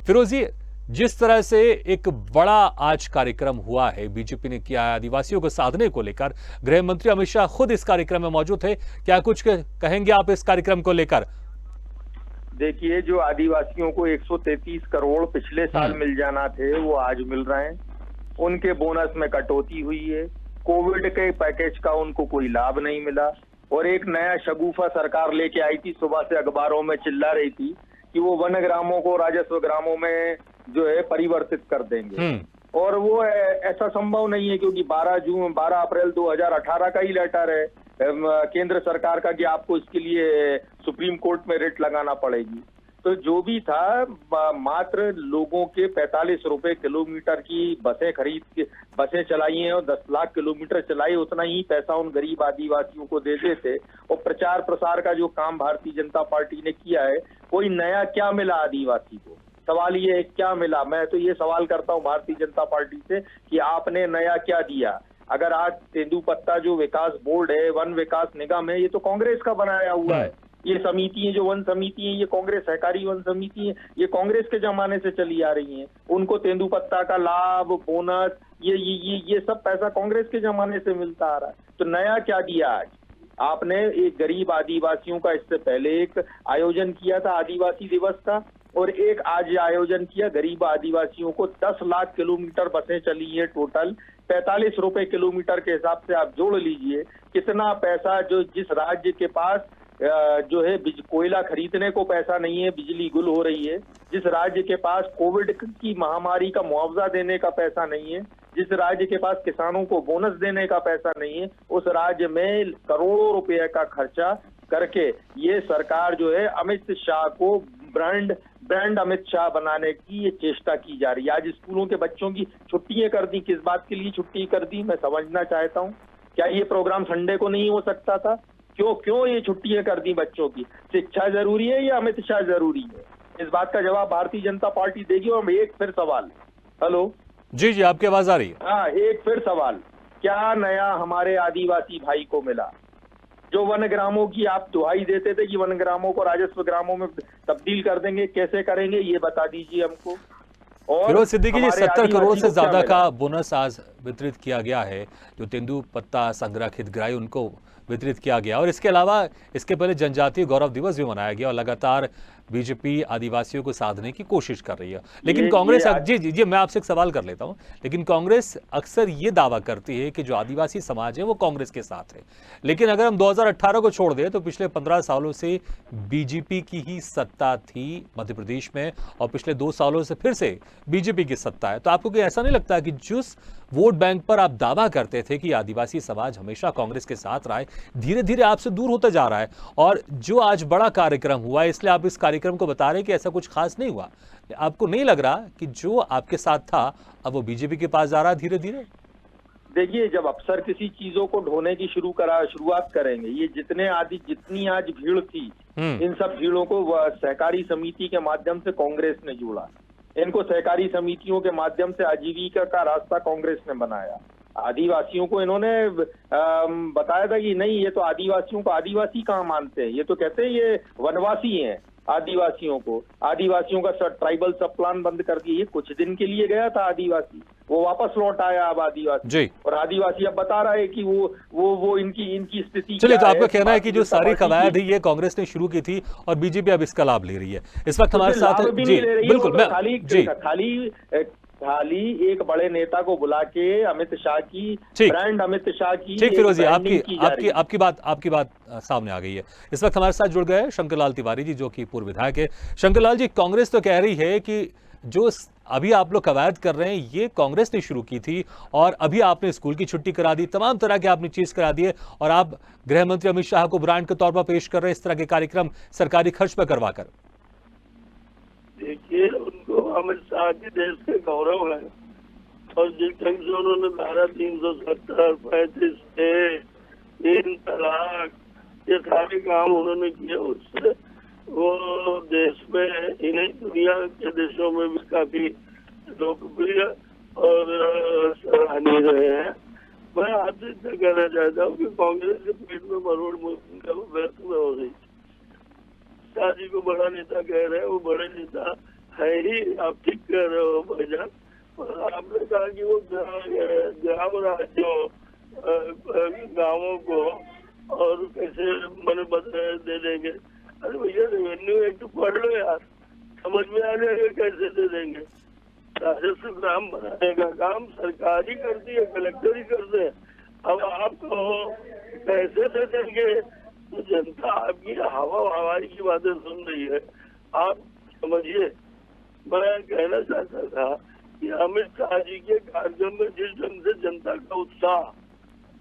फिरोजी, जिस तरह से एक बड़ा आज कार्यक्रम हुआ है बीजेपी ने किया है आदिवासियों को साधने को लेकर, गृह मंत्री अमित शाह खुद इस कार्यक्रम में मौजूद थे, क्या कुछ कहेंगे आप इस कार्यक्रम को लेकर? देखिए, जो आदिवासियों को 133 करोड़ पिछले साल मिल जाना थे वो आज मिल रहे हैं। उनके बोनस में कटौती हुई है। कोविड के पैकेज का उनको कोई लाभ नहीं मिला। और एक नया शगुफा सरकार लेके आई थी, सुबह से अखबारों में चिल्ला रही थी कि वो वन ग्रामों को राजस्व ग्रामों में जो है परिवर्तित कर देंगे। और वो ऐसा संभव नहीं है, क्योंकि 12 अप्रैल 2018 का ही लेटर है केंद्र सरकार का कि आपको इसके लिए सुप्रीम कोर्ट में रिट लगाना पड़ेगी। तो जो भी था, मात्र लोगों के 45 रुपए किलोमीटर की बसें खरीद के बसें चलाई हैं और 10 लाख किलोमीटर चलाई, उतना ही पैसा उन गरीब आदिवासियों को दे देते। और प्रचार प्रसार का जो काम भारतीय जनता पार्टी ने किया है, कोई नया क्या मिला आदिवासी को? सवाल ये है, क्या मिला? मैं तो ये सवाल करता हूँ भारतीय जनता पार्टी से कि आपने नया क्या दिया? अगर आज तेंदुपत्ता जो विकास बोर्ड है, वन विकास निगम है, ये तो कांग्रेस का बनाया हुआ है। ये समिति है, जो वन समिति है, ये कांग्रेस सहकारी वन समिति है, ये कांग्रेस के जमाने से चली आ रही है। उनको तेंदुपत्ता का लाभ, बोनस, ये सब पैसा कांग्रेस के जमाने से मिलता आ रहा है। तो नया क्या दिया आज आपने? एक गरीब आदिवासियों का इससे पहले एक आयोजन किया था आदिवासी दिवस का, और एक आज आयोजन किया गरीब आदिवासियों को। 10 लाख किलोमीटर बसें चली है टोटल। 45 रुपए किलोमीटर के हिसाब से आप जोड़ लीजिए कितना पैसा, जो जिस राज्य के पास जो है कोयला खरीदने को पैसा नहीं है, बिजली गुल हो रही है, जिस राज्य के पास कोविड की महामारी का मुआवजा देने का पैसा नहीं है, जिस राज्य के पास किसानों को बोनस देने का पैसा नहीं है, उस राज्य में करोड़ों रुपए का खर्चा करके ये सरकार जो है अमित शाह को ब्रांड अमित शाह बनाने की ये चेष्टा की जा रही है। आज स्कूलों के बच्चों की छुट्टियां कर दी। किस बात के लिए छुट्टी कर दी, मैं समझना चाहता हूँ। क्या ये प्रोग्राम संडे को नहीं हो सकता था? क्यों ये छुट्टियां कर दी बच्चों की? शिक्षा जरूरी है या अमित शाह जरूरी है? इस बात का जवाब भारतीय जनता पार्टी देगी। और एक फिर सवाल, हेलो जी जी, आपकी आवाज आ रही है। हाँ, एक फिर सवाल, क्या नया हमारे आदिवासी भाई को मिला? जो वन ग्रामों की आप दुहाई देते थे कि वन ग्रामों को राजस्व ग्रामों में तब्दील कर देंगे, कैसे करेंगे ये बता दीजिए हमको। और फिरोज सिद्दीकी जी, 70 करोड़ से ज्यादा का मिला? बोनस आज वितरित किया गया है। जो तेंदुपत्ता संग्रह हितग्राही उनको वितरित किया गया, और इसके अलावा इसके पहले जनजातीय गौरव दिवस भी मनाया गया, और लगातार बीजेपी आदिवासियों को साधने की कोशिश कर रही है। लेकिन कांग्रेस, जी मैं आपसे एक सवाल कर लेता हूं, लेकिन कांग्रेस अक्सर ये दावा करती है कि जो आदिवासी समाज है वो कांग्रेस के साथ है। लेकिन अगर हम 2018 को छोड़ दें तो पिछले 15 सालों से बीजेपी की ही सत्ता थी मध्य प्रदेश में, और पिछले 2 सालों से फिर से बीजेपी की सत्ता है। तो आपको क्या ऐसा नहीं लगता कि जिस वोट बैंक पर आप दावा करते थे कि आदिवासी समाज हमेशा कांग्रेस के साथ रहा है, धीरे धीरे आपसे दूर होता जा रहा है? और जो आज बड़ा कार्यक्रम हुआ है, इसलिए आप इस कार्यक्रम को बता रहे हैं कि ऐसा कुछ खास नहीं हुआ। आपको नहीं लग रहा कि जो आपके साथ था अब वो बीजेपी के पास जा रहा है धीरे धीरे? देखिए, जब अफसर किसी चीजों को ढोने की शुरुआत करेंगे, ये जितनी आज भीड़ थी, इन सब भीड़ों को सहकारी समिति के माध्यम से कांग्रेस ने जोड़ा। इनको सहकारी समितियों के माध्यम से आजीविका का रास्ता कांग्रेस ने बनाया। आदिवासियों को इन्होंने बताया था कि नहीं, ये तो आदिवासियों को आदिवासी कहाँ मानते हैं, ये तो कहते हैं ये वनवासी हैं। आदिवासियों का ट्राइबल सब प्लान बंद कर दिए। ये कुछ दिन के लिए गया था आदिवासी, वो वापस लौट आया अब आदिवासी जी। और आदिवासी अब बता रहा है कि वो इनकी स्थिति। चलिए, तो आपका कहना है कि जो सारी कवायद है ये कांग्रेस ने शुरू की थी और बीजेपी अब इसका लाभ ले रही है। इस वक्त हमारे साथ जी बिल्कुल खाली एक बड़े नेता को बुला के अमित शाह की ब्रांड अमित शाह की। ठीक फिरोज जी, आपकी बात सामने आ गई है। इस वक्त हमारे साथ जुड़ गए शंकरलाल तिवारी जी, जो कि पूर्व विधायक है। शंकरलाल जी, कांग्रेस तो कह रही है कि जो अभी आप लोग कवायद कर रहे हैं ये कांग्रेस ने शुरू की थी, और अभी आपने स्कूल की छुट्टी करा दी, तमाम तरह के आपने चीज करा दी है, और आप गृह मंत्री अमित शाह को ब्रांड के तौर पर पेश कर रहे हैं इस तरह के कार्यक्रम सरकारी खर्च पर करवाकर। देखिए, उनको अमित शाह के देश के गौरव है, और जिस ढंग से उन्होंने धारा 370, 35 ए, 3 तलाक, ये सारे काम उन्होंने किए, उससे वो देश में ही नहीं दुनिया के देशों में भी काफी लोकप्रिय और सराहनीय रहे हैं। मैं आपसे कहना चाहता हूँ कि कांग्रेस के पेट में मरोड़ मुल्क व्यर्थ में हो गई। शाह जी को बड़ा नेता कह रहे हैं, वो बड़े नेता है ही, आप ठीक कह रहे हो भाईजान। और आपने कहा कि वो ग्राम राज्यों गांवों को और कैसे मैंने दे देंगे। अरे भैया रेवेन्यू एक्ट पढ़ लो यार, समझ में आ जाएगा कैसे दे देंगे। राजस्व ग्राम बनाने का काम सरकार ही करती है, कलेक्टर ही करते हैं। अब आप कहो कैसे दे देंगे, तो जनता आपकी हवाई की बातें सुन रही है। आप समझिए, मैं कहना चाहता था कि अमित शाह जी के कार्यक्रम में जिस ढंग से जनता का उत्साह,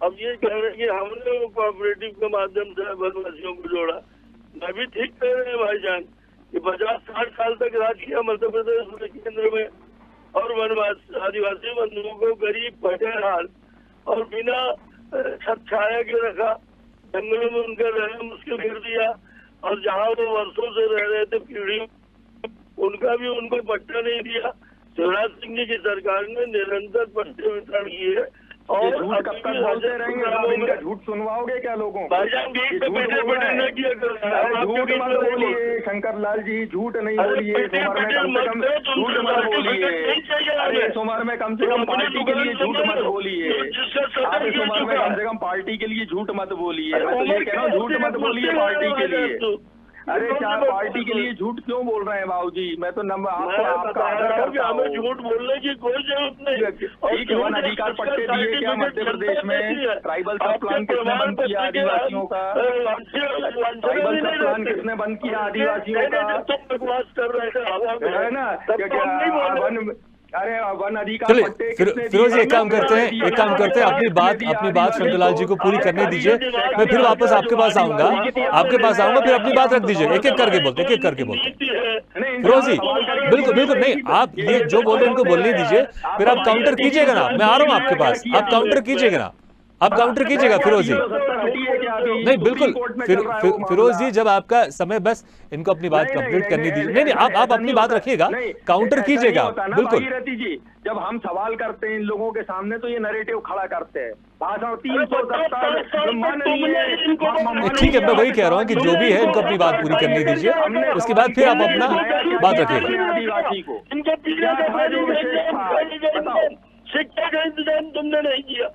अब ये कह रहे हैं कि हमने वो कोऑपरेटिव के माध्यम से वनवासियों को जोड़ा। मैं भी ठीक कह रहे हैं भाईजान कि 50-60 साल तक राज किया मध्य प्रदेश में केंद्र में, और वनवासी आदिवासी बंधुओं को गरीब पटेहाल और बिना छत छाया के रखा, जंगलों में उनका रहना मुश्किल कर दिया। और जहाँ वो वर्षों से रह रहे थे पीढ़ियों, उनका भी उनको पट्टा नहीं दिया। शिवराज सिंह जी की सरकार ने निरंतर पट्टे वितरण किए। और झूठ कब तक बोलते रहेंगे? आप इनका झूठ सुनवाओगे क्या लोगों को? झूठ मत बोलिए शंकर लाल जी, झूठ नहीं बोलिए। इस उम्र में कम से कम झूठ मत बोलिए। अरे इस उम्र में कम से कम पार्टी के लिए झूठ मत बोलिए। आप इस उम्र में कम से कम पार्टी के लिए झूठ मत बोलिए। मैं तो ये कह रहा हूँ, झूठ मत बोलिए पार्टी के लिए। अरे क्या पार्टी के लिए झूठ क्यों बोल रहे हैं बाबूजी? मैं तो आपको आपका आदर करता हूँ। झूठ बोलने की कोई जरूरत नहीं। ठीक है, वन अधिकार पट्टे दिए क्या मध्य प्रदेश में? ट्राइबल सब प्लान किसने बंद किया आदिवासियों का? ट्राइबल सब प्लान किसने बंद किया आदिवासियों का? बकवास कर रहे है ना? अरे वन अधिकार चलिए पट्टे फिरोज एक काम करते हैं, अपनी बात शंकरलाल जी को पूरी करने दीजिए। मैं फिर वापस आपके पास आऊंगा, फिर अपनी बात रख दीजिए। एक एक करके बोलते फिरोज जी। बिल्कुल नहीं, आप ये जो बोल रहे हैं उनको बोलने दीजिए, फिर आप काउंटर कीजिएगा ना। मैं आ रहा हूँ आपके पास, आप काउंटर कीजिएगा ना, आप काउंटर कीजिएगा फिरोज जी। नहीं बिल्कुल फिरोज जी, जब आपका समय, बस इनको अपनी बात कंप्लीट करनी दीजिए। नहीं आप अपनी बात रखिएगा, काउंटर कीजिएगा। बिल्कुल जी, जब हम सवाल करते हैं इन लोगों के सामने तो ये नैरेटिव खड़ा करते हैं, भाषण 370 माननीय। ठीक है, मैं वही कह रहा हूँ कि जो भी है इनको अपनी बात पूरी करनी दीजिए, उसके बाद फिर आप अपना बात रखिएगा। आदिवासी को शिक्षा का इंतजाम तुमने नहीं किया,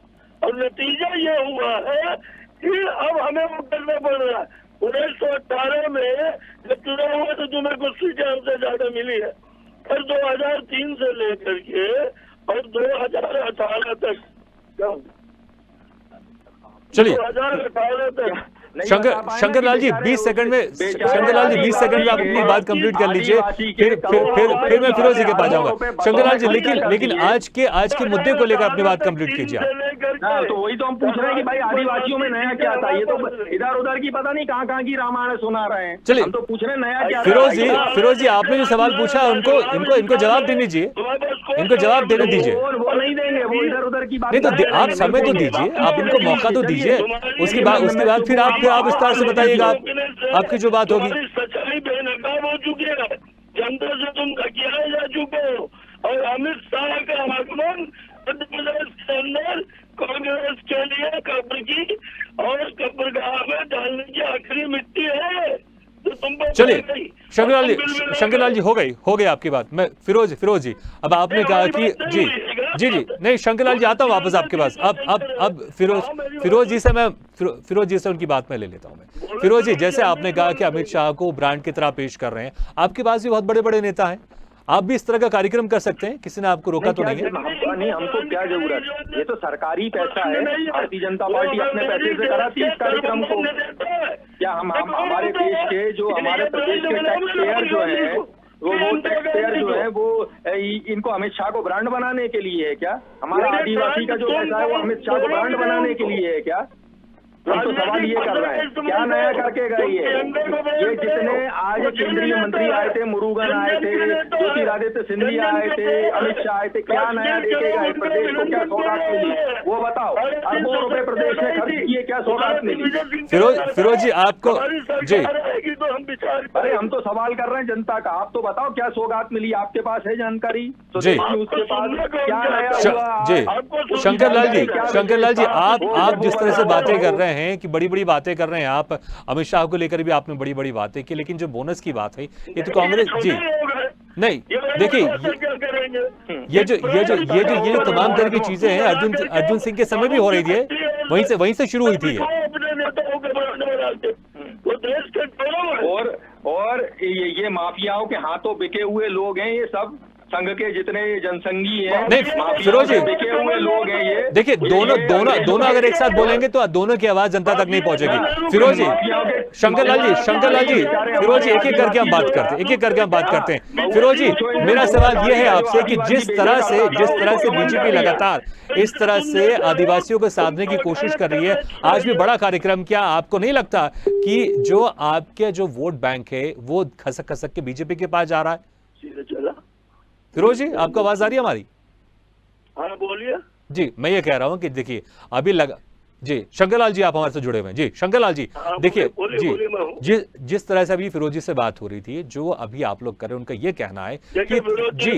और नतीजा ये हुआ है कि अब हमें वो करना पड़ रहा है। 1918 में जब चुनाव हुआ तो तुम्हें कुछ सीटें हमसे ज्यादा मिली है, और 2003 से लेकर के और 2018 तक, चलिए 2018 तक शंकरलाल जी 20 सेकंड में, आप अपनी बात कंप्लीट कर लीजिए, फिर मैं फिरोज जी के पास जाऊंगा। शंकरलाल जी लेकिन आज के मुद्दे को लेकर अपनी बात कंप्लीट कीजिए। तो वही तो हम पूछ रहे हैं कि भाई आदिवासियों में नया क्या था? ये तो इधर उधर की पता नहीं कहाँ की रामायण सुना रहे हैं। चलिए हम तो पूछ रहे हैं नया क्या? फिरोज जी आपने जो सवाल पूछा इनको जवाब देने दीजिए, इनको जवाब देने दीजिए। वो नहीं देंगे, वो इधर उधर की बात नहीं तो आप समय तो दीजिए, आप इनको मौका तो दीजिए, उसके बाद फिर आप विस्तार से बताइएगा आपकी जो बात होगी। सच्चाई बेनकाब हो चुकी है, जनता से तुम धकियाए जा चुके हो, और अमित शाह का आगमन मध्य प्रदेश के अंदर कांग्रेस के लिए कब्र की और कब्रगाह में डालने की आखिरी मिट्टी है। तो तुम चलिए शंकरलाल जी हो गई आपकी बात। मैं फिरोज जी, अब आपने कहा कि जी नहीं शंकरलाल जी आता हूँ वापस आपके पास। अब फिरोज जी से उनकी बात मैं ले लेता हूँ। मैं फिरोज जी, जैसे आपने कहा कि अमित शाह को ब्रांड की तरह पेश कर रहे हैं, आपके पास भी बहुत बड़े बड़े नेता हैं, आप भी इस तरह का कार्यक्रम कर सकते हैं, किसी ने आपको रोका तो नहीं है? नहीं, हमको क्या जरूरत, ये तो सरकारी पैसा है, भारतीय जनता पार्टी अपने पैसे से कराती है इस कार्यक्रम को। क्या हम हमारे देश के जो हमारे प्रदेश के टैक्स पेयर जो है वो टैक्स पेयर जो है वो इनको अमित शाह को ब्रांड बनाने के लिए है क्या? हमारा आदिवासी का जो पैसा है वो अमित शाह को ब्रांड बनाने के लिए है क्या? हम तो सवाल ये कर रहे हैं, क्या नया करके गए ये जितने आज केंद्रीय मंत्री आए थे, मुरुगन आए थे, ज्योतिरादित्य सिंधिया आए थे, अमित शाह आए थे, क्या नया देके गए प्रदेश को? क्या सौगात मिली वो बताओ? अरबों रुपए प्रदेश ने खर्च किए, क्या सौगात मिली? फिरोज जी आपको जी, अरे हम तो सवाल कर रहे हैं जनता का, आप तो बताओ क्या सौगात मिली? आपके पास है जानकारी तो जी उसके पास क्या नया हुआ? जी शंकरलाल जी आप जिस तरह से बातें कर रहे हैं कि बड़ी बातें कर रहे हैं आप, अमित शाह को लेकर भी आपने बड़ी बातें की, लेकिन जो बोनस की बात है ये तो कांग्रेस जी नहीं ये देखिए क्या करेंगे? ये जो तमाम तरह की चीजें हैं अर्जुन सिंह के समय भी हो रही थी, वहीं से शुरू हुई थी ये। अपने नेताओं के ब्रांड बनाते, वो देश के गौरव है। और ये माफियाओं के हाथों बिके हुए लोग हैं, ये सब संघ के जितने जनसंघी हैं, नहीं, माफियाओं फिरोज जी, से बिके हुए लोग हैं ये। देखिए दोनों अगर एक साथ बोलेंगे तो दोनों की आवाज जनता तक नहीं पहुंचेगी। फिरोज जी, शंकरलाल जी, फिरोज जी, एक एक करके हम बात करते हैं। फिरोज जी, मेरा सवाल ये है आपसे कि जिस तरह से बीजेपी लगातार इस तरह से आदिवासियों को साधने की कोशिश कर रही है, आज भी बड़ा कार्यक्रम किया, आपको नहीं लगता कि जो आपके जो वोट बैंक है वो खसक के बीजेपी के पास जा रहा है? सीधे चला। फिरोज जी, आपको आवाज आ रही है हमारी? हाँ बोलिए। जी, मैं ये कह रहा हूं कि देखिए अभी लगा जी, शंकरलाल जी आप हमारे से जुड़े हुए हैं। जी शंकरलाल जी, देखिए जी, जिस तरह से अभी फिरोज जी से बात हो रही थी, जो अभी आप लोग कर रहे हैं उनका ये कहना है कि जी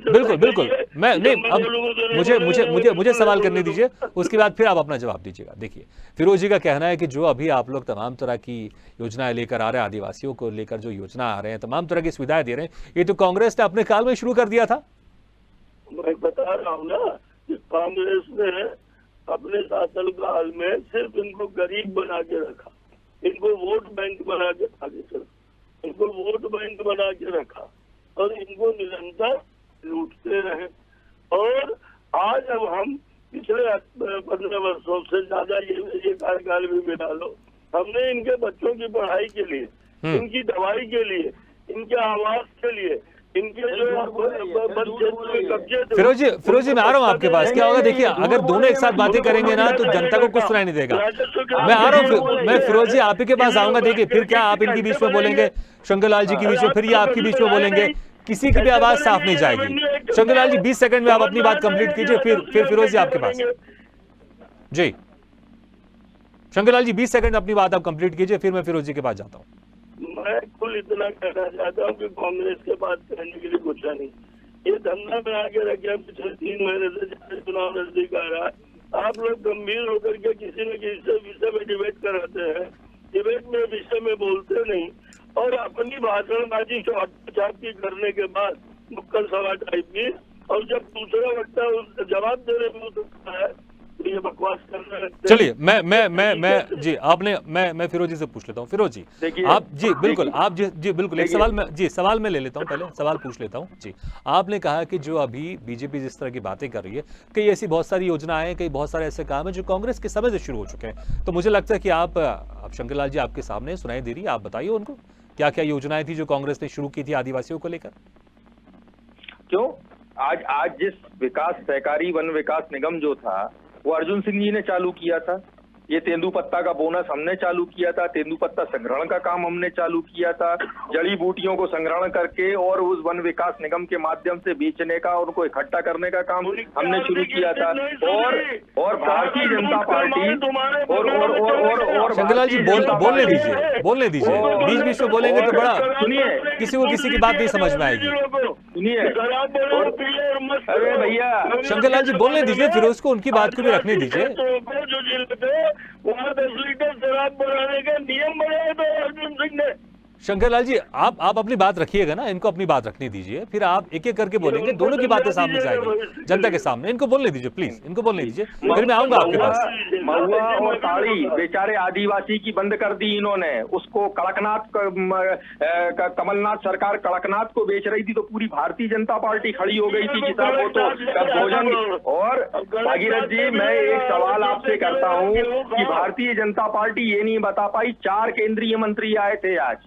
बिल्कुल मैं नहीं, अब मुझे सवाल करने दीजिए, उसके बाद फिर आप अपना जवाब दीजिएगा। देखिए फिरोज जी का कहना है कि जो अभी आप लोग तमाम तरह की योजनाएं लेकर आ रहे हैं, आदिवासियों को लेकर जो योजना आ रहे हैं, तमाम तरह की सुविधाएं दे रहे हैं, ये तो कांग्रेस ने अपने काल में शुरू कर दिया था। मैं बता रहा हूँ ना कि कांग्रेस ने अपने शासनकाल में सिर्फ इनको गरीब बना के रखा, इनको वोट बैंक बना के इनको वोट बैंक बना के रखा और इनको निरंतर लूटते रहे। और आज अब हम पिछले 15 वर्षों से ज्यादा ये कार्यकाल भी मिला लो, हमने इनके बच्चों की पढ़ाई के लिए, इनकी दवाई के लिए, इनके आवास के लिए, इनके जो कब्जे, फिरोज जी मैं आ रहा हूँ आपके पास। क्या होगा देखिए, अगर दोनों एक साथ बातें करेंगे ना तो जनता को कुछ सुनाई नहीं देगा। मैं आ रहा हूँ, मैं फिरोज जी आप ही के पास आऊंगा। देखिए फिर क्या आप इनके बीच में बोलेंगे, शंकरलाल जी के बीच में, फिर ये आपके बीच में बोलेंगे, किसी की भी आवाज साफ नहीं जाएगी। शंकरलाल जी 20 सेकंड में आप अपनी बात कंप्लीट कीजिए, फिर फिरोज जी आपके पास। जी शंकरलाल जी 20 सेकंड अपनी बात आप कंप्लीट कीजिए, फिर मैं फिरोज जी के पास जाता हूँ। मैं कुल इतना कहना चाहता हूँ कि कांग्रेस के बात कहने के लिए कुछ नहीं, ये धंधा में आगे रखे पिछले 3 महीने से जैसे चुनाव नजदीक आ रहा है, आप लोग गंभीर होकर के किसी न किसी विषय में डिबेट कराते हैं, डिबेट में विषय में बोलते नहीं और अपनी भाषणबाजी चापी करने के बाद नुक्कड़ सभा टाइप की, और जब दूसरा वक्ता जवाब देने में उतरता है ये बकवास करना है। चलिए मैं जी आपने मैं फिरोज जी से पूछ लेता हूँ। फिरोज जी आप जी बिल्कुल आप जी बिल्कुल एक सवाल मैं ले लेता हूँ, पहले सवाल पूछ लेता हूँ। जी आपने कहा कि जो अभी बीजेपी जिस तरह की बातें कर रही है, कई ऐसी बहुत सारी योजनाएं हैं, कई बहुत सारे ऐसे काम हैं जो कांग्रेस के समय से शुरू हो चुके हैं, तो मुझे लगता है कि आप शंकरलाल जी आपके सामने सुनाई दे रही है, आप बताइए उनको क्या क्या योजनाएं थी जो कांग्रेस ने शुरू की थी आदिवासियों को लेकर। क्यों आज जिस विकास सहकारी वन विकास निगम जो था वो अर्जुन सिंह जी ने चालू किया था। ये तेंदुपत्ता का बोनस हमने चालू किया था, तेंदुपत्ता संग्रहण का काम हमने चालू किया था, जड़ी बूटियों को संग्रहण करके और उस वन विकास निगम के माध्यम से बेचने का, उनको इकट्ठा करने का काम हमने शुरू किया था। और भारतीय जनता पार्टी और शंकरलाल जी बोलने दीजिए, बीच बीच में बोलेंगे तो बड़ा सुनिए, किसी को किसी की बात नहीं समझ में आएगी। सुनिए अरे भैया शंकरलाल जी बोलने दीजिए, फिर उसको उनकी बात को भी रखने दीजिए। वहाँ 10 लीटर शराब बनाने का नियम बनाया था अर्जुन सिंह ने। शंकरलाल जी आप अपनी बात रखिएगा ना, इनको अपनी बात रखने दीजिए, फिर आप एक एक करके बोलेंगे, दोनों की बातें सामने जाएगी जनता के सामने। इनको बोलने दीजिए प्लीज, इनको बोलने दीजिए, फिर मैं आऊंगा आपके पास। महुआ और ताड़ी बेचारे आदिवासी की बंद कर दी इन्होंने, उसको कड़कनाथ कमलनाथ सरकार कड़कनाथ को बेच रही थी तो पूरी भारतीय जनता पार्टी खड़ी हो गई थी कि साहब वो तो भोजन। और भागीरथ जी मैं एक सवाल आपसे करता हूँ कि भारतीय जनता पार्टी ये नहीं बता पाई, 4 केंद्रीय मंत्री आए थे आज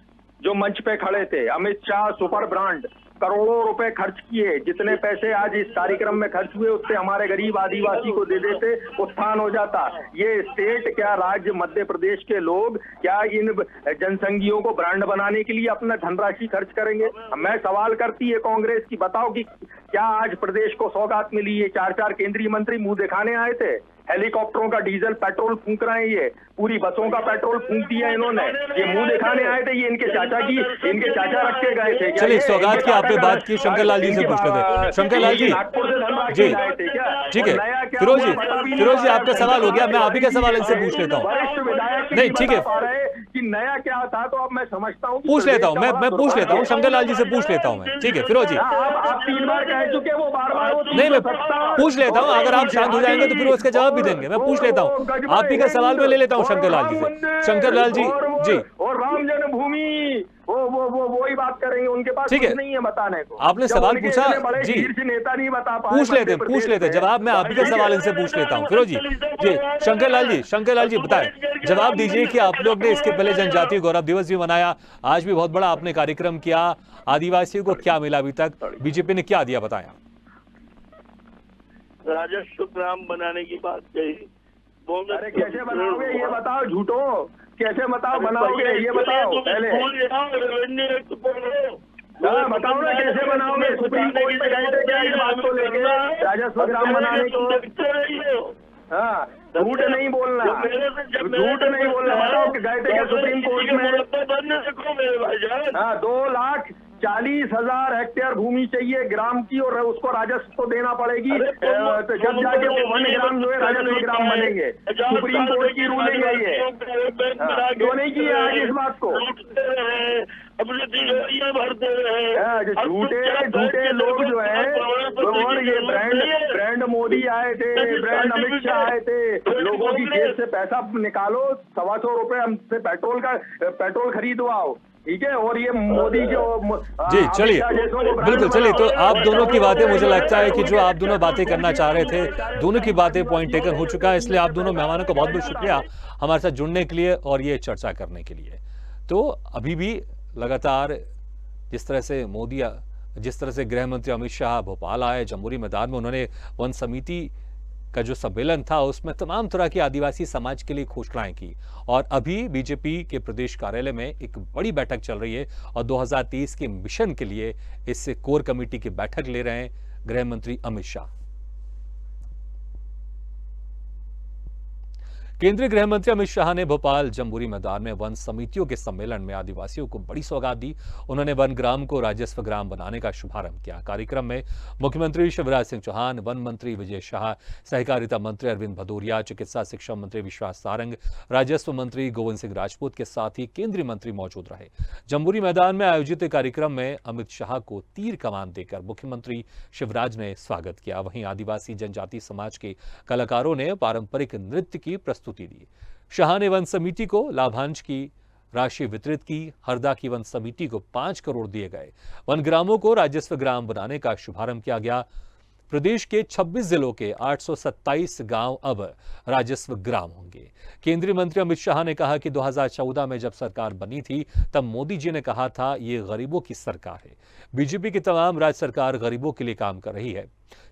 जो मंच पे खड़े थे, अमित शाह सुपर ब्रांड, करोड़ों रुपए खर्च किए, जितने पैसे आज इस कार्यक्रम में खर्च हुए उससे हमारे गरीब आदिवासी को दे देते, उत्थान हो जाता। ये स्टेट क्या राज्य मध्य प्रदेश के लोग क्या इन जनसंघियों को ब्रांड बनाने के लिए अपना धनराशि खर्च करेंगे? मैं सवाल करती है कांग्रेस की, बताओ कि क्या आज प्रदेश को सौगात मिली? ये 4 केंद्रीय मंत्री मुंह दिखाने आए थे, हेलीकॉप्टरों का डीजल पेट्रोल फूंक रहे हैं, ये पूरी बसों का पेट्रोल फूंक दिया इन्होंने, ये मुंह दिखाने आए थे, ये इनके चाचा रख के गए थे। चलिए सौगात की आपने बात की, शंकरलाल जी से पूछ लेते। शंकरलाल जी जी ठीक है, फिरोज जी आपका सवाल हो गया, मैं आप ही का सवाल इनसे पूछ लेता हूँ। नहीं ठीक है कि नया क्या था, तो अब मैं समझता हूँ कि पूछ लेता हूं, प्रदेश का मैं बड़ा पूछ लेता हूं, दुर्भाग्य है। शंकर लाल जी से पूछ लेता हूं मैं। ठीक है फिरोज जी, आप 3 बार कह चुके, वो बार-बार वो नहीं मैं पूछ लेता हूं, अगर आप शांत हो जाएंगे तो फिर उसका जवाब भी देंगे। मैं पूछ लेता हूं, आप ही का सवाल मैं ले लेता हूं शंकर लाल जी से। शंकर लाल जी जी, और राम जन्मभूमि, वही बात करेंगे, उनके पास ठीक कुछ है, नहीं है बताने को। आपने जब सवाल उनके पूछा इतने बड़े जी, शीर्ष नेता नहीं बता पाए पूछ लेते मध्य हैं, पूछ प्रदेश लेते हैं में। जवाब। मैं आप ही का सवाल इनसे पूछ लेता हूं फिरोज जी। जी शंकर लाल जी बताएं, जवाब दीजिए कि आप लोग ने इसके पहले जनजातीय गौरव दिवस भी मनाया, आज भी बहुत बड़ा आपने कार्यक्रम किया, आदिवासियों को क्या मिला अभी तक, बीजेपी ने क्या दिया, बताया। राजस्व ग्राम बनाने की बात कही। अरे कैसे बनाओगे ये बताओ, झूठो कैसे बताओ, अरे बनाओगे भैया, ये इसके लिए बताओ तुम पहले। स्कूल जाओ, रेवेन्यू एक्ट पढ़ो। हाँ बताओ ना कैसे बनाओगे, सुप्रीम कोर्ट में गए थे क्या इस बात को लेके, राजस्व ग्राम बनाने को? हाँ झूठ नहीं बोलना, झूठ नहीं बोलना, बताओ कि गए थे क्या सुप्रीम कोर्ट में? मेरे भाईजान, हाँ 2,40,000 हेक्टेयर भूमि चाहिए ग्राम की, और उसको राजस्व तो देना पड़ेगी, तो जब जाके वो 1 ग्राम जो है राजस्व ग्राम बनेंगे। सुप्रीम कोर्ट की रूलिंग है ये। क्यों नहीं किया आज इस बात को? अपने तिजोरियां भरते रहे। जो झूठे लोग जो है, ये ब्रांड मोदी आए थे, ब्रांड अमित शाह आए थे, लोगों की जेब से पैसा निकालो, 125 रुपए हमसे पेट्रोल खरीदवाओ, ठीक है, और ये मोदी जो जी चलिए, बिल्कुल चलिए, तो आप दोनों की बातें, मुझे लगता है कि जो आप दोनों बातें करना चाह रहे थे, दोनों की बातें पॉइंट टेकन हो चुका है, इसलिए आप दोनों मेहमानों का बहुत बहुत शुक्रिया हमारे साथ जुड़ने के लिए और ये चर्चा करने के लिए। तो अभी भी लगातार जिस तरह से गृह मंत्री अमित शाह भोपाल आए, जम्बूरी मैदान में उन्होंने वन समिति का जो सम्मेलन था उसमें तमाम तरह की आदिवासी समाज के लिए घोषणाएं की, और अभी बीजेपी के प्रदेश कार्यालय में एक बड़ी बैठक चल रही है और 2023 के मिशन के लिए इस कोर कमेटी की बैठक ले रहे हैं गृह मंत्री अमित शाह। केंद्रीय गृह मंत्री अमित शाह ने भोपाल जम्बूरी मैदान में वन समितियों के सम्मेलन में आदिवासियों को बड़ी सौगात दी। उन्होंने वन ग्राम को राजस्व ग्राम बनाने का शुभारंभ किया। कार्यक्रम में मुख्यमंत्री शिवराज सिंह चौहान, वन मंत्री विजय शाह, सहकारिता मंत्री अरविंद भदौरिया, चिकित्सा शिक्षा मंत्री विश्वास सारंग, राजस्व मंत्री गोविंद सिंह राजपूत के साथ ही केंद्रीय मंत्री मौजूद रहे। जम्बूरी मैदान में आयोजित कार्यक्रम में अमित शाह को तीर कमान देकर मुख्यमंत्री शिवराज ने स्वागत किया। वहीं आदिवासी जनजाति समाज के कलाकारों ने पारंपरिक नृत्य की प्रस्तुति दी। शाह ने वन समिति को लाभांश की राशि वितरित की। हरदा की वन समिति को 5 करोड़ दिए गए। वन ग्रामों को राजस्व ग्राम बनाने का शुभारंभ किया गया। प्रदेश के 26 जिलों के 827 गांव अब राजस्व ग्राम होंगे। केंद्रीय मंत्री अमित शाह ने कहा कि 2014 में जब सरकार बनी थी तब मोदी जी ने कहा था ये गरीबों की सरकार है। बीजेपी की तमाम राज्य सरकार गरीबों के लिए काम कर रही है।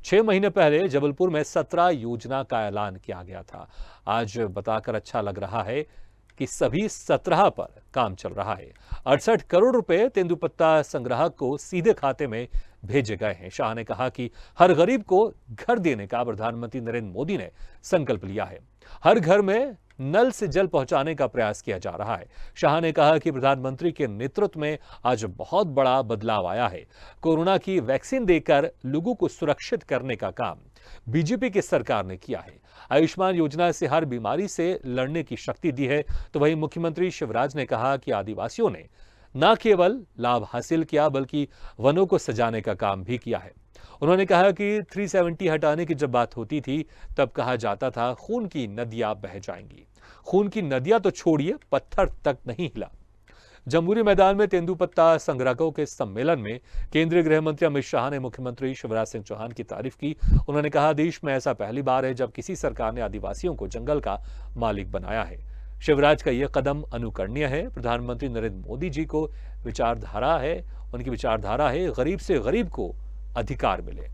6 महीने पहले जबलपुर में 17 योजना का ऐलान किया गया था। आज बताकर अच्छा लग रहा है कि सभी 17 पर काम चल रहा है। 68 करोड़ रुपए तेंदुपत्ता संग्राहक को सीधे खाते में भेजे गए हैं। शाह ने कहा कि हर गरीब को घर देने का प्रधानमंत्री नरेंद्र मोदी ने संकल्प लिया है। हर घर में नल से जल पहुंचाने का प्रयास किया जा रहा है। शाह ने कहा कि प्रधानमंत्री के नेतृत्व में आज बहुत बड़ा बदलाव आया है। कोरोना की वैक्सीन देकर लोगों को सुरक्षित करने का काम बीजेपी की सरकार ने किया है। आयुष्मान योजना से हर बीमारी से लड़ने की शक्ति दी है। तो वहीं मुख्यमंत्री शिवराज ने कहा कि आदिवासियों ने न केवल लाभ हासिल किया बल्कि वनों को सजाने का काम भी किया है। उन्होंने कहा कि 370 हटाने की जब बात होती थी तब कहा जाता था खून की नदियां बह जाएंगी। खून की नदियां तो छोड़िए, पत्थर तक नहीं हिला। जम्बूरी मैदान में तेंदुपत्ता संग्राहकों के सम्मेलन में केंद्रीय गृह मंत्री अमित शाह ने मुख्यमंत्री शिवराज सिंह चौहान की तारीफ की। उन्होंने कहा देश में ऐसा पहली बार है जब किसी सरकार ने आदिवासियों को जंगल का मालिक बनाया है। शिवराज का यह कदम अनुकरणीय है। प्रधानमंत्री नरेंद्र मोदी जी को उनकी विचारधारा है गरीब से गरीब को अधिकार मिले।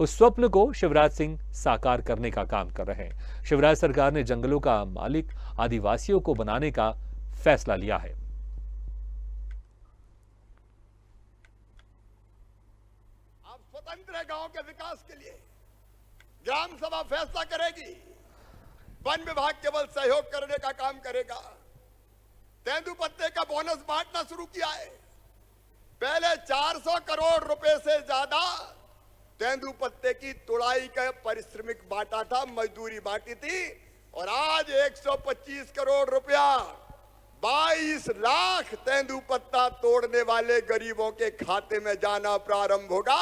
उस स्वप्न को शिवराज सिंह साकार करने का काम कर रहे हैं। शिवराज सरकार ने जंगलों का मालिक आदिवासियों को बनाने का फैसला लिया है। आप स्वतंत्र है गांव के विकास के लिए। ग्राम सभा फैसला करेगी, वन विभाग केवल सहयोग करने का काम करेगा। तेंदुपत्ते का बोनस बांटना शुरू किया है। पहले 400 करोड़ रुपए से ज्यादा तेंदुपत्ते की तुड़ाई का पारिश्रमिक बांटा था, मजदूरी बांटी थी, और आज 125 करोड़ रुपया 22 लाख तेंदुपत्ता तोड़ने वाले गरीबों के खाते में जाना प्रारंभ होगा।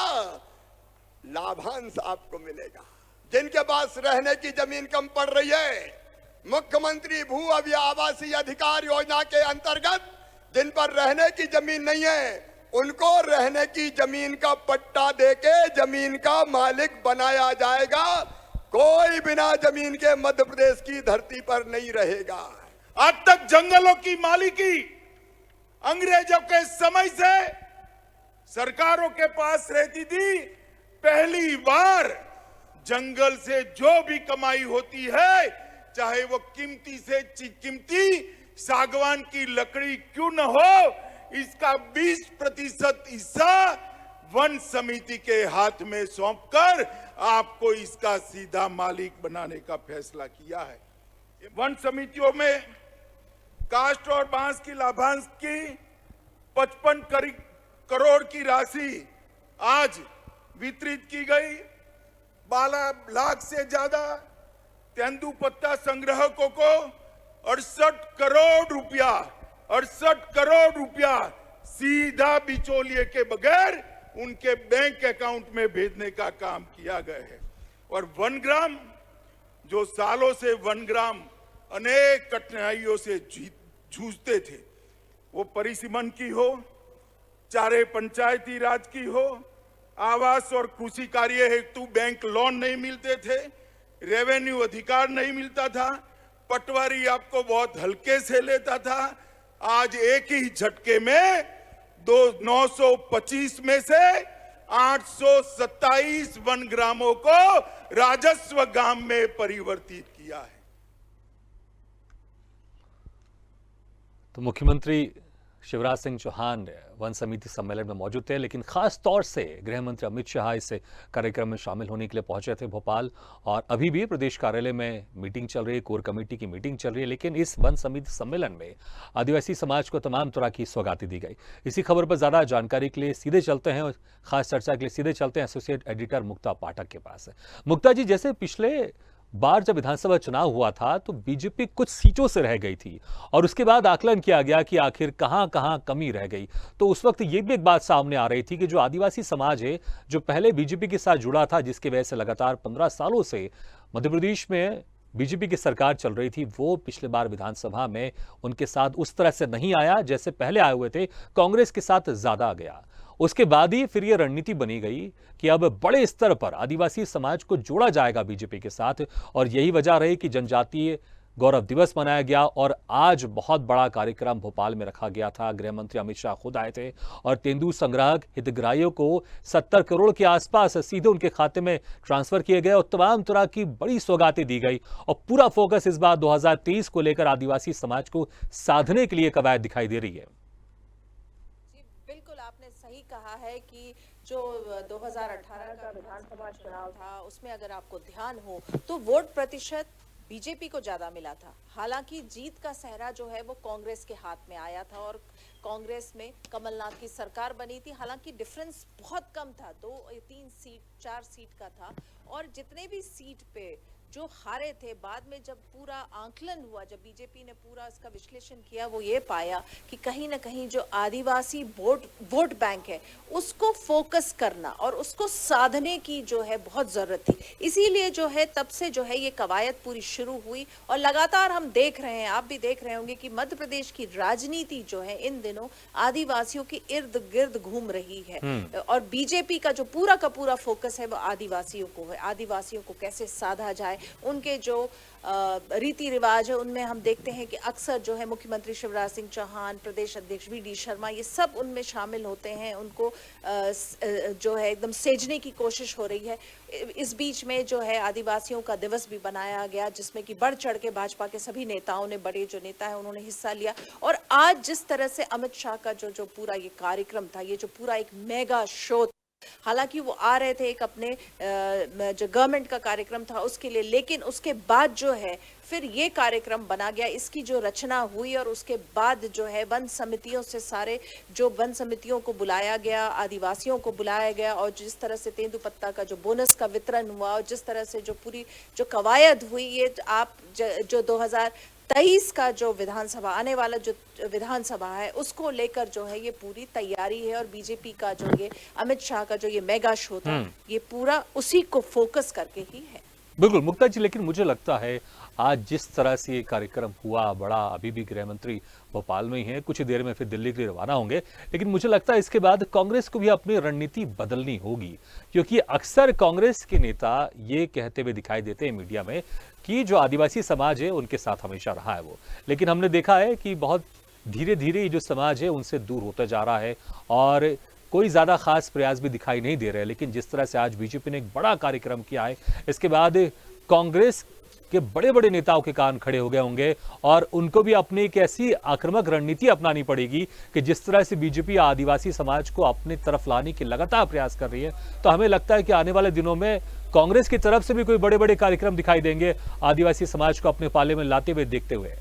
लाभांश आपको मिलेगा। जिनके पास रहने की जमीन कम पड़ रही है, मुख्यमंत्री भू आवासीय अधिकार योजना के अंतर्गत जिन पर रहने की जमीन नहीं है, उनको रहने की जमीन का पट्टा देके जमीन का मालिक बनाया जाएगा। कोई बिना जमीन के मध्य प्रदेश की धरती पर नहीं रहेगा। आज तक जंगलों की मालिकी अंग्रेजों के समय से सरकारों के पास रहती थी। पहली बार जंगल से जो भी कमाई होती है, चाहे वो कीमती से कीमती सागवान की लकड़ी क्यों न हो, इसका 20% हिस्सा वन समिति के हाथ में सौंपकर आपको इसका सीधा मालिक बनाने का फैसला किया है। वन समितियों में काष्ठ और बांस की लाभांश की 55 करोड़ की राशि आज वितरित की गई। 12 लाख से ज्यादा तेंदुपत्ता संग्राहकों को 68 करोड़ रुपया सीधा बिचौलिए के बगैर उनके बैंक अकाउंट में भेजने का काम किया गया है। और वनग्राम, जो सालों से वनग्राम अनेक कठिनाइयों से जूझते थे, वो परिसीमन की हो, चाहे पंचायती राज की हो, आवास और कृषि कार्य हेतु बैंक लोन नहीं मिलते थे, रेवेन्यू अधिकार नहीं मिलता था, पटवारी आपको बहुत हल्के से लेता था। आज एक ही झटके में 925 में से 827 वन ग्रामों को राजस्व ग्राम में परिवर्तित किया है। तो मुख्यमंत्री शिवराज सिंह चौहान वन समिति सम्मेलन में मौजूद थे, लेकिन खास तौर से गृह मंत्री अमित शाह इस कार्यक्रम में शामिल होने के लिए पहुंचे थे भोपाल। और अभी भी प्रदेश कार्यालय में मीटिंग चल रही है, कोर कमेटी की मीटिंग चल रही है, लेकिन इस वन समिति सम्मेलन में आदिवासी समाज को तमाम तरह की सौगातें दी गई। इसी खबर पर ज्यादा जानकारी के लिए सीधे चलते हैं, खास चर्चा के लिए सीधे चलते हैं एसोसिएट एडिटर मुक्ता पाठक के पास। मुक्ता जी, जैसे पिछले बार जब विधानसभा चुनाव हुआ था तो बीजेपी कुछ सीटों से रह गई थी और उसके बाद आकलन किया गया कि आखिर कहां कमी रह गई, तो उस वक्त ये भी एक बात सामने आ रही थी कि जो आदिवासी समाज है, जो पहले बीजेपी के साथ जुड़ा था, जिसकी वजह से लगातार 15 सालों से मध्य प्रदेश में बीजेपी की सरकार चल रही थी, वो पिछले बार विधानसभा में उनके साथ उस तरह से नहीं आया जैसे पहले आए हुए थे, कांग्रेस के साथ ज्यादा आ गया। उसके बाद ही फिर यह रणनीति बनी गई कि अब बड़े स्तर पर आदिवासी समाज को जोड़ा जाएगा बीजेपी के साथ, और यही वजह रही कि जनजातीय गौरव दिवस मनाया गया और आज बहुत बड़ा कार्यक्रम भोपाल में रखा गया था। गृह मंत्री अमित शाह खुद आए थे और तेंदु संग्राहक हितग्राहियों को 70 करोड़ के आसपास सीधे उनके खाते में ट्रांसफर किए गए और तमाम तरह की बड़ी सौगातें दी गई। और पूरा फोकस इस बार 2023 को लेकर आदिवासी समाज को साधने के लिए कवायद दिखाई दे रही है। बिल्कुल आपने सही कहा है कि जो 2018 का विधानसभा चुनाव था, उसमें अगर आपको ध्यान हो तो वोट प्रतिशत बीजेपी को ज्यादा मिला था। हालांकि जीत का सहरा जो है वो कांग्रेस के हाथ में आया था और कांग्रेस में कमलनाथ की सरकार बनी थी। हालांकि डिफरेंस बहुत कम था, 2-3 सीट 4 सीट का था। और जितने भी सीट पे जो हारे थे, बाद में जब पूरा आंकलन हुआ, जब बीजेपी ने पूरा इसका विश्लेषण किया, वो ये पाया कि कहीं ना कहीं जो आदिवासी वोट बैंक है उसको फोकस करना और उसको साधने की जो है बहुत जरूरत थी। इसीलिए जो है तब से जो है ये कवायद पूरी शुरू हुई और लगातार हम देख रहे हैं, आप भी देख रहे होंगे कि मध्य प्रदेश की राजनीति जो है इन दिनों आदिवासियों के इर्द गिर्द घूम रही है। और बीजेपी का जो पूरा का पूरा फोकस है वो आदिवासियों को है। आदिवासियों को कैसे साधा जाए, उनके जो रीति रिवाज है उनमें हम देखते हैं कि अक्सर जो है मुख्यमंत्री शिवराज सिंह चौहान, प्रदेश अध्यक्ष वी.डी. शर्मा, ये सब उनमें शामिल होते हैं। उनको जो है एकदम सेजने की कोशिश हो रही है। इस बीच में जो है आदिवासियों का दिवस भी बनाया गया, जिसमें कि बढ़ चढ़ के भाजपा के सभी नेताओं ने, बड़े जो नेता है उन्होंने हिस्सा लिया। और आज जिस तरह से अमित शाह का जो पूरा ये कार्यक्रम था, ये जो पूरा एक मेगा शो, हालांकि वो आ रहे थे एक अपने जो गवर्नमेंट का कार्यक्रम था उसके लिए, लेकिन उसके बाद जो है फिर ये कार्यक्रम बना गया, इसकी जो रचना हुई और उसके बाद जो है वन समितियों से सारे जो वन समितियों को बुलाया गया, आदिवासियों को बुलाया गया और जिस तरह से तेंदुपत्ता का जो बोनस का वितरण हुआ और जिस तरह से जो पूरी जो कवायद हुई, ये आप जो 2023 का जो विधानसभा आने वाला जो विधानसभा है उसको लेकर जो है ये पूरी तैयारी है, और बीजेपी का जो ये अमित शाह का जो ये मेगा शो था ये पूरा उसी को फोकस करके ही है। बिल्कुल मुक्ता जी, लेकिन मुझे लगता है आज जिस तरह से ये कार्यक्रम हुआ बड़ा, अभी भी गृह मंत्री भोपाल में ही हैं, कुछ ही देर में फिर दिल्ली के लिए रवाना होंगे, लेकिन मुझे लगता है इसके बाद कांग्रेस को भी अपनी रणनीति बदलनी होगी, क्योंकि अक्सर कांग्रेस के नेता ये कहते हुए दिखाई देते हैं मीडिया में कि जो आदिवासी समाज है उनके साथ हमेशा रहा है वो, लेकिन हमने देखा है कि बहुत धीरे धीरे ये जो समाज है उनसे दूर होता जा रहा है और कोई ज्यादा खास प्रयास भी दिखाई नहीं दे रहे। लेकिन जिस तरह से आज बीजेपी ने एक बड़ा कार्यक्रम किया है, इसके बाद कांग्रेस के बड़े बड़े नेताओं के कान खड़े हो गए होंगे और उनको भी अपनी एक ऐसी आक्रामक रणनीति अपनानी पड़ेगी कि जिस तरह से बीजेपी आदिवासी समाज को अपनी तरफ लाने की लगातार प्रयास कर रही है, तो हमें लगता है कि आने वाले दिनों में कांग्रेस की तरफ से भी कोई बड़े बड़े कार्यक्रम दिखाई देंगे आदिवासी समाज को अपने पाले में लाते हुए देखते हुए।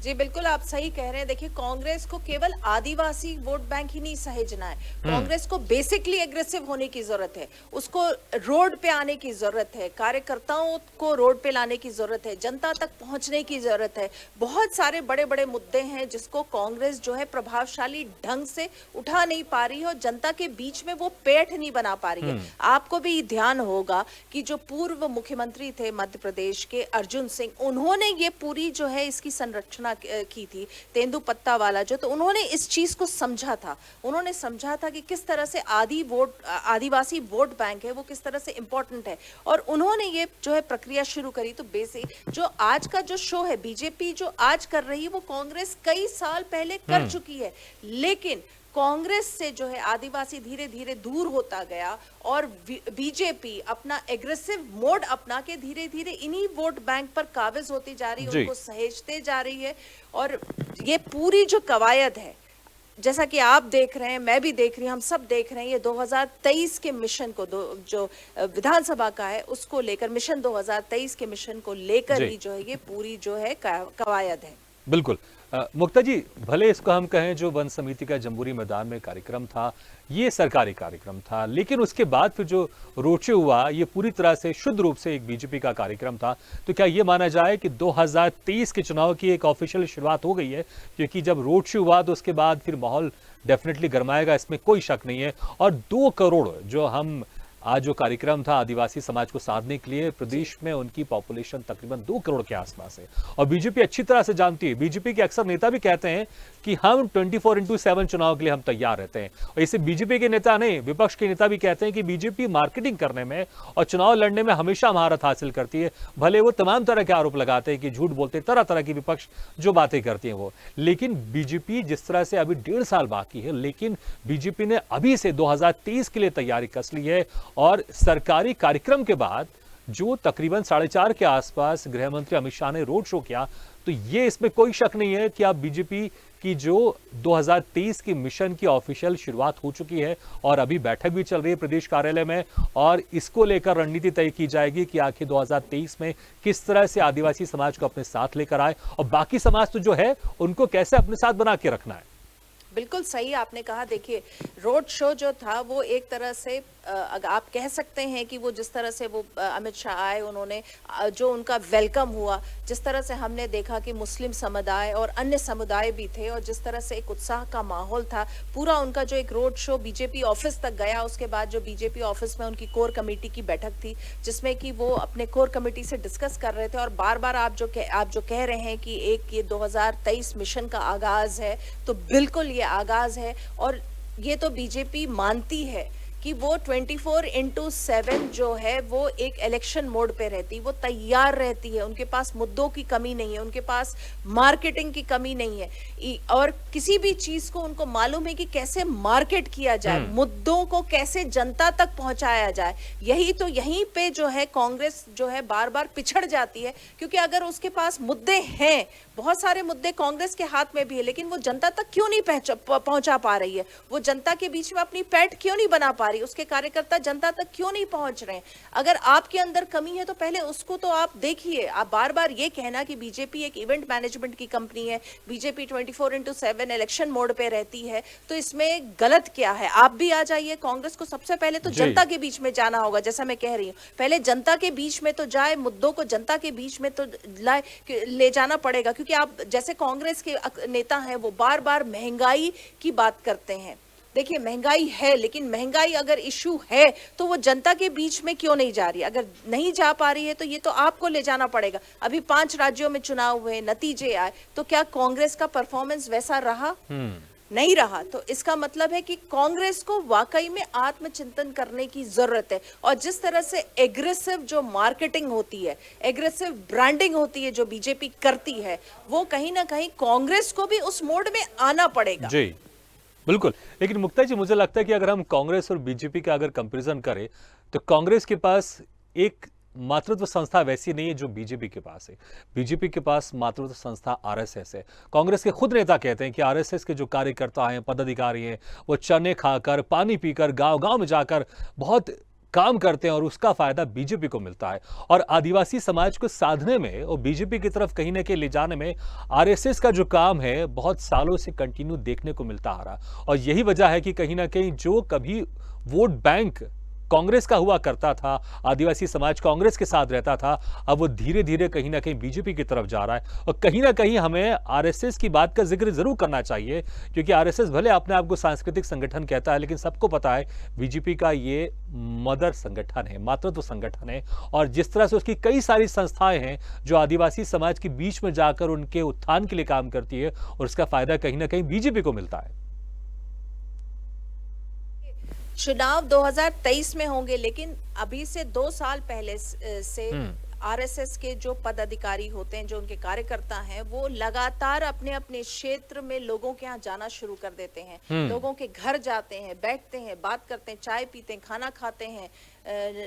जी बिल्कुल, आप सही कह रहे हैं। देखिए, कांग्रेस को केवल आदिवासी वोट बैंक ही नहीं सहेजना है, कांग्रेस को बेसिकली एग्रेसिव होने की जरूरत है, उसको रोड पे आने की जरूरत है, कार्यकर्ताओं को रोड पे लाने की जरूरत है, जनता तक पहुंचने की जरूरत है। बहुत सारे बड़े बड़े मुद्दे हैं जिसको कांग्रेस जो है प्रभावशाली ढंग से उठा नहीं पा रही है और जनता के बीच में वो पेठ नहीं बना पा रही है। आपको भी ध्यान होगा कि जो पूर्व मुख्यमंत्री थे मध्य प्रदेश के अर्जुन सिंह, उन्होंने ये पूरी जो है इसकी संरचना की थी, तेंदुपत्ता वाला जो, तो उन्होंने इस चीज को समझा था। उन्होंने समझा था कि किस तरह से आदिवासी वोट बैंक है वो किस तरह से इंपॉर्टेंट है, और उन्होंने ये जो है प्रक्रिया शुरू करी। तो बेसिक जो आज का जो शो है बीजेपी जो आज कर रही है वो कांग्रेस कई साल पहले कर चुकी है, लेकिन कांग्रेस से जो है आदिवासी धीरे धीरे दूर होता गया और बीजेपी अपना एग्रेसिव मोड अपना के धीरे धीरे इन्हीं वोट बैंक पर काबिज होती जा रही है, उनको सहेजते जा रही है। और ये पूरी जो कवायद है, जैसा कि आप देख रहे हैं, मैं भी देख रही हूं, हम सब देख रहे हैं, ये 2023 के मिशन को जो विधानसभा का है उसको लेकर, मिशन 2023 के मिशन को लेकर ही जो है ये पूरी जो है कवायद है। बिल्कुल मुक्ता जी, भले इसको हम कहें जो वन समिति का जम्बूरी मैदान में कार्यक्रम था ये सरकारी कार्यक्रम था, लेकिन उसके बाद फिर जो रोड शो हुआ ये पूरी तरह से शुद्ध रूप से एक बीजेपी का कार्यक्रम था। तो क्या ये माना जाए कि 2023 के चुनाव की एक ऑफिशियल शुरुआत हो गई है, क्योंकि जब रोड शो हुआ तो उसके बाद फिर माहौल डेफिनेटली गर्माएगा, इसमें कोई शक नहीं है। और 2 करोड़ जो हम आज जो कार्यक्रम था आदिवासी समाज को साधने के लिए, प्रदेश में उनकी पॉपुलेशन तकरीबन 2 करोड़ के आसपास है और बीजेपी अच्छी तरह से जानती है। बीजेपी के अक्सर नेता भी कहते हैं कि हम 24/7 चुनाव के लिए हम तैयार रहते हैं, और इसे बीजेपी के नेता नहीं, विपक्ष के नेता भी कहते हैं कि बीजेपी मार्केटिंग करने में और चुनाव लड़ने में हमेशा महारत हासिल करती है। भले वो तमाम तरह के आरोप लगाते हैं कि झूठ बोलते, तरह तरह की विपक्ष जो बातें करती है वो, लेकिन बीजेपी जिस तरह से अभी 1.5 साल बाकी है, लेकिन बीजेपी ने अभी से 2023 के लिए तैयारी कस ली है। और सरकारी कार्यक्रम के बाद जो तकरीबन 4:30 के आसपास गृह मंत्री अमित शाह ने रोड शो किया, तो ये इसमें कोई शक नहीं है कि अब बीजेपी की जो 2023 की मिशन की ऑफिशियल शुरुआत हो चुकी है और अभी बैठक भी चल रही है प्रदेश कार्यालय में, और इसको लेकर रणनीति तय की जाएगी कि आखिर 2023 में किस तरह से आदिवासी समाज को अपने साथ लेकर आए और बाकी समाज तो जो है उनको कैसे अपने साथ बना के रखना है। बिल्कुल सही आपने कहा। देखिए, रोड शो जो था वो एक तरह से आप कह सकते हैं कि वो जिस तरह से वो अमित शाह आए, उन्होंने जो उनका वेलकम हुआ, जिस तरह से हमने देखा कि मुस्लिम समुदाय और अन्य समुदाय भी थे और जिस तरह से एक उत्साह का माहौल था, पूरा उनका जो एक रोड शो बीजेपी ऑफिस तक गया, उसके बाद जो बीजेपी ऑफिस में उनकी कोर कमेटी की बैठक थी जिसमें कि वो अपने कोर कमेटी से डिस्कस कर रहे थे। और बार बार आप जो कह रहे हैं कि एक ये 2023 मिशन का आगाज है, तो बिल्कुल ये आगाज है। और ये तो बीजेपी मानती है कि वो 24/7 जो है वो एक इलेक्शन मोड पे रहती, वो तैयार रहती है, उनके पास मुद्दों की कमी नहीं है, उनके पास मार्केटिंग की कमी नहीं है, और किसी भी चीज को उनको मालूम है कि कैसे मार्केट किया जाए, मुद्दों को कैसे जनता तक पहुंचाया जाए। यहीं पे जो है कांग्रेस जो है बार बार पिछड़ जाती है, क्योंकि अगर उसके पास मुद्दे हैं, बहुत सारे मुद्दे कांग्रेस के हाथ में भी है, लेकिन वो जनता तक क्यों नहीं पहुंचा पा रही है? वो जनता के बीच में अपनी पैठ क्यों नहीं बना पा रही? उसके कार्यकर्ता जनता तक क्यों नहीं पहुंच रहे हैं? अगर आपके अंदर कमी है तो पहले उसको तो आप देखिए। आप बार बार ये कहना कि बीजेपी एक इवेंट मैनेजमेंट की कंपनी है, बीजेपी 24/7 इलेक्शन मोड पे रहती है, तो इसमें गलत क्या है? आप भी आ जाइए। कांग्रेस को सबसे पहले तो जनता के बीच में जाना होगा, जैसा मैं कह रही हूँ। पहले जनता के बीच में तो जाए, मुद्दों को जनता के बीच में तो ले जाना पड़ेगा, क्योंकि आप जैसे कांग्रेस के नेता हैं वो बार बार महंगाई की बात करते हैं। देखिए, महंगाई है, लेकिन महंगाई अगर इशू है तो वो जनता के बीच में क्यों नहीं जा रही? अगर नहीं जा पा रही है तो ये तो आपको ले जाना पड़ेगा। अभी 5 राज्यों में चुनाव हुए, नतीजे आए, तो क्या कांग्रेस का परफॉर्मेंस वैसा रहा? नहीं रहा। तो इसका मतलब है कि कांग्रेस को वाकई में आत्मचिंतन करने की जरूरत है। और जिस तरह से एग्रेसिव जो मार्केटिंग होती है, एग्रेसिव ब्रांडिंग होती है जो बीजेपी करती है, वो कहीं ना कहीं कांग्रेस को भी उस मोड में आना पड़ेगा। जी बिल्कुल। लेकिन मुक्ता जी, मुझे लगता है कि अगर हम कांग्रेस और बीजेपी का अगर कंपैरिजन करें तो कांग्रेस के पास एक मातृत्व संस्था वैसी नहीं है जो बीजेपी के पास है। बीजेपी के पास मातृत्व संस्था आरएसएस है। कांग्रेस के खुद नेता कहते हैं कि आरएसएस के जो कार्यकर्ता हैं, पदाधिकारी हैं, वो चने खाकर, पानी पीकर, गांव-गांव में जाकर बहुत काम करते हैं और उसका फायदा बीजेपी को मिलता है। और आदिवासी समाज को साधने में और बीजेपी की तरफ कहीं ना कहीं ले जाने में आरएसएस का जो काम है बहुत सालों से कंटिन्यू देखने को मिलता आ रहा। और यही वजह है कि कहीं ना कहीं जो कभी वोट बैंक कांग्रेस का हुआ करता था, आदिवासी समाज कांग्रेस के साथ रहता था, अब वो धीरे धीरे कहीं ना कहीं बीजेपी की तरफ जा रहा है। और कहीं ना कहीं हमें आरएसएस की बात का जिक्र जरूर करना चाहिए, क्योंकि आरएसएस भले अपने आप को सांस्कृतिक संगठन कहता है, लेकिन सबको पता है बीजेपी का ये मदर संगठन है, मातृत्व संगठन है। और जिस तरह से उसकी कई सारी संस्थाएं हैं जो आदिवासी समाज के बीच में जाकर उनके उत्थान के लिए काम करती है, और उसका फायदा कहीं ना कहीं बीजेपी को मिलता है। चुनाव 2023 में होंगे, लेकिन अभी से 2 साल पहले से आरएसएस के जो पदाधिकारी होते हैं, जो उनके कार्यकर्ता हैं, वो लगातार अपने अपने क्षेत्र में लोगों के यहाँ जाना शुरू कर देते हैं। लोगों के घर जाते हैं, बैठते हैं, बात करते हैं, चाय पीते हैं, खाना खाते हैं,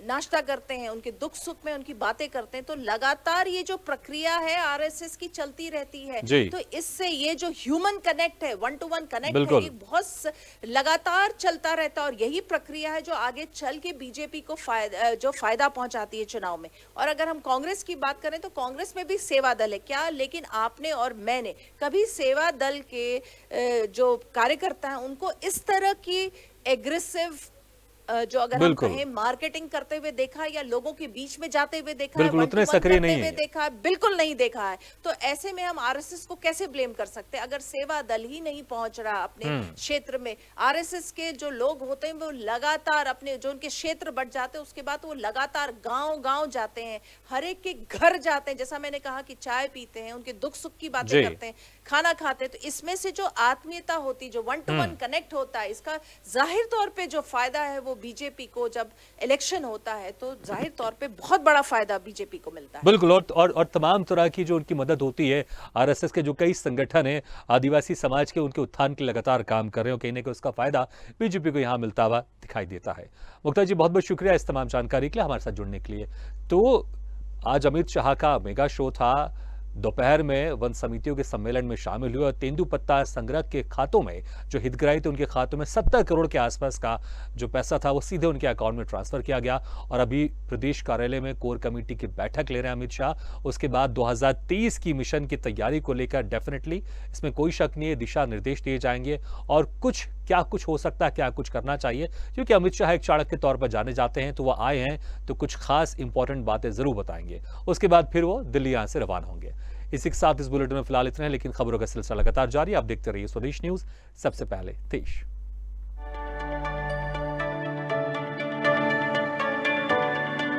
नाश्ता करते हैं, उनके दुख सुख में उनकी बातें करते हैं। तो लगातार ये जो प्रक्रिया है आरएसएस की चलती रहती है। तो इससे ये जो ह्यूमन कनेक्ट है, 1-to-1 कनेक्ट है, ये बहुत लगातार चलता रहता है। और यही प्रक्रिया है जो आगे चल के बीजेपी को फायदा पहुंचाती है चुनाव में। और अगर हम कांग्रेस की बात करें तो कांग्रेस में भी सेवा दल है क्या, लेकिन आपने और मैंने कभी सेवा दल के जो कार्यकर्ता हैं उनको इस तरह की एग्रेसिव जो अगर हम कहें मार्केटिंग करते हुए देखा, या लोगों के बीच में जाते हुए देखा है, उतने सक्रिय नहीं है, देखा है? बिल्कुल नहीं देखा है। तो ऐसे में हम आरएसएस को कैसे ब्लेम कर सकते हैं? अगर सेवा दल ही नहीं पहुंच रहा अपने क्षेत्र में, आरएसएस के जो लोग होते हैं वो लगातार अपने जो उनके क्षेत्र बढ़ जाते हैं, उसके बाद वो लगातार गांव-गांव जाते हैं, हर एक के घर जाते हैं, जैसा मैंने कहा कि चाय पीते हैं, उनके दुख सुख की बातें करते हैं, खाना खाते हैं। तो इसमें से जो आत्मीयता होती, जो 1-to-1 कनेक्ट होता है, इसका जाहिर तौर पे जो फायदा है वो बीजेपी को, जब इलेक्शन होता है तो जाहिर तौर पे बहुत बड़ा फायदा बीजेपी को मिलता है। बिल्कुल। और तमाम तरह की जो उनकी मदद होती है, आरएसएस के जो कई संगठन हैं आदिवासी समाज के, उनके उत्थान के लगातार काम कर रहे हो, कहीं ना कहीं उसका फायदा बीजेपी को यहाँ मिलता हुआ दिखाई देता है। मुक्ता जी, बहुत बहुत शुक्रिया इस तमाम जानकारी के लिए, हमारे साथ जुड़ने के लिए। तो आज अमित शाह का मेगा शो था, दोपहर में वन समितियों के सम्मेलन में शामिल हुए और तेंदुपत्ता संग्रह के खातों में जो हितग्राही थे उनके खातों में 70 करोड़ के आसपास का जो पैसा था वो सीधे उनके अकाउंट में ट्रांसफर किया गया। और अभी प्रदेश कार्यालय में कोर कमेटी की बैठक ले रहे हैं अमित शाह। उसके बाद 2023 की मिशन की तैयारी को लेकर डेफिनेटली इसमें कोई शक नहीं है, दिशा निर्देश दिए जाएंगे और क्या कुछ हो सकता है, क्या कुछ करना चाहिए। क्योंकि अमित शाह एक चाणक्य के तौर पर जाने जाते हैं, तो वो आए हैं तो कुछ खास इंपॉर्टेंट बातें जरूर बताएंगे। उसके बाद फिर वो दिल्ली यहां से रवाना होंगे। इसी के साथ इस बुलेटिन में फिलहाल इतना है, लेकिन खबरों का सिलसिला लगातार जारी। आप देखते रहिए स्वदेश न्यूज, सबसे पहले देश।